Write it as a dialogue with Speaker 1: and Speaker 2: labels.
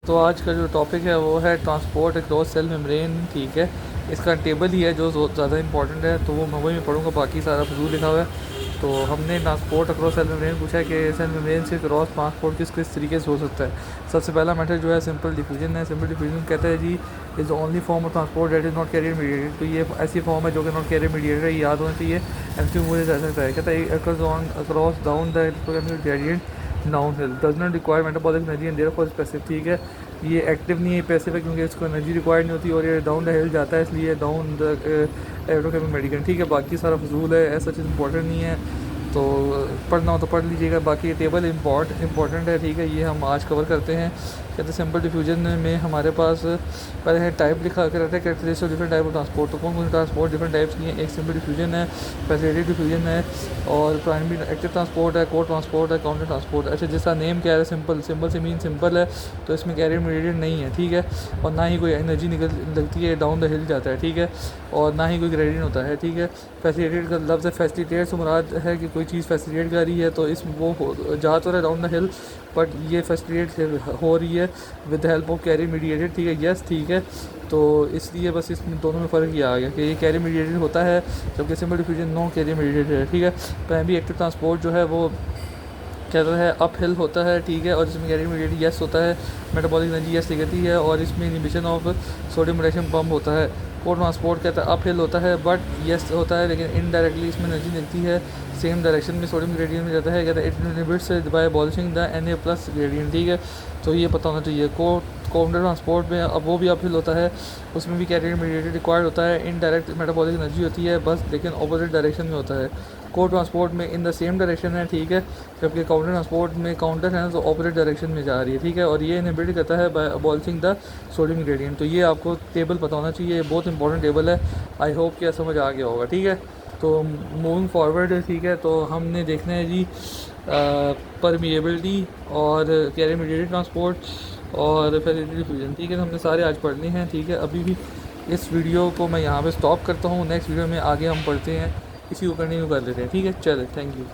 Speaker 1: तो आज का जो टॉपिक है वो है ट्रांसपोर्ट अक्रॉस सेल मेम्ब्रेन। ठीक है, इसका टेबल ही है जो ज़्यादा इंपॉर्टेंट है, तो वो मैं वही में पढ़ूँगा, बाकी सारा फजूल लिखा हुआ है। तो हमने ट्रांसपोर्ट अक्रॉस सेल मेम्ब्रेन पूछा है कि सेल मेम्ब्रेन से क्रॉस ट्रांसपोर्ट किस तरीके से हो सकता है। सबसे पहला मेथड जो है सिंपल डिफ्यूजन है। सिंपल डिफ्यूजन कहता है जी is the only form of transport that is not carrier mediated. तो ये ऐसी फॉर्म है जो कि नॉट कैरियर मीडिएटेड है, ये याद होना चाहिए। एमसीक्यू मुझे जा सकता है, कहता है across down the gradient down hill does not require metabolic energy and therefore specific. ठीक है, ये एक्टिव नहीं है, पैसिव है, क्योंकि इसको एनर्जी रिक्वायर्ड नहीं होती और ये डाउन द हिल जाता है, इसलिए डाउन द एरोकेमिक मेडिकल। ठीक है, बाकी सारा फजूल है, ऐसा चीज़ इंपॉर्टेंट नहीं है, तो पढ़ना हो तो पढ़ लीजिएगा। बाकी ये टेबल इंपॉर्टेंट है। ठीक है, ये हम आज कवर करते हैं। कहते हैं सिंपल डिफ्यूजन में हमारे पास पहले है टाइप लिखा कर रहता है, characteristics of different type of transport. तो कौन कौन से ट्रांसपोर्ट डिफरेंट टाइप्स की हैं? एक सिंपल डिफ्यूजन है, फैसिलिटेटेड डिफ्यूजन है, और प्राइमरी एक्टिव ट्रांसपोर्ट है, को ट्रांसपोर्ट है, काउंटर ट्रांसपोर्ट। अच्छा, जिसका नेम क्या है, सिंपल से मीन सिंपल है, तो इसमें कैरियर मीडिएटेड नहीं है। ठीक है, और ना ही कोई एनर्जी लगती है, डाउन द हिल जाता है। ठीक है, और ना ही कोई ग्रेडियंट होता है। ठीक है, फैसिलिटेट का लफ्ज़ है, फैसिलिटेट से मुराद है कि कोई चीज़ फैसिलिटेट कर रही है, तो इसमें वो जा तो रहा है डाउन द हिल, बट ये फैसिलिटेट हो रही है with the help of carrier mediated. ठीक है, यस, ठीक है, तो इसलिए बस इसमें दोनों में फ़र्क ये आ गया कि ये कैरियर मीडिएटेड होता है, जबकि simple diffusion no carrier mediated है। ठीक है, प्राइमरी एक्टिव ट्रांसपोर्ट जो है वो कहता है अप हिल होता है। ठीक है, और इसमें कैरियर मीडिएटेड यस होता है, मेटाबॉलिक एनर्जी यस निकलती है, और इसमें inhibition of sodium potassium pump होता है। को ट्रांसपोर्ट कहता है अप हिल होता है, बट यस होता है, लेकिन इनडायरेक्टली इसमें एनर्जी निकलती है, सेम डायरेक्शन में सोडियम ग्रेडियंट में जाता है। कहता है it inhibits by abolishing the Na+ gradient. ठीक है, तो ये पता होना चाहिए। काउंटर ट्रांसपोर्ट में अब वो भी अपहिल होता है, उसमें भी कैरियर मीडिएटेड रिक्वायर्ड होता है, इनडायरेक्ट मेटाबॉलिक एनर्जी होती है बस, लेकिन ऑपोजिट डायरेक्शन में होता है। को ट्रांसपोर्ट में इन द सेम डायरेक्शन है। ठीक है, जबकि काउंटर ट्रांसपोर्ट में काउंटर है ना, तो ऑपोजिट डायरेक्शन में जा रही है। ठीक है, और ये इनहिबिट करता है by abolishing the sodium gradient. तो ये आपको टेबल पता होना चाहिए, बहुत इंपॉर्टेंट टेबल है। आई होप कि समझ आ गया होगा। ठीक है, तो मूविंग फॉरवर्ड, ठीक है, तो हमने देखना है जी परमिएबिलिटी और कैरियर मीडिएटेड ट्रांसपोर्ट और फैसिलिटेटेड डिफ्यूजन। ठीक है, तो हमने सारे आज पढ़ने हैं। ठीक है, अभी भी इस वीडियो को मैं यहाँ पे स्टॉप करता हूँ, नेक्स्ट वीडियो में आगे हम पढ़ते हैं, इसी को कंटिन्यू कर लेते हैं। ठीक है, चले, थैंक यू।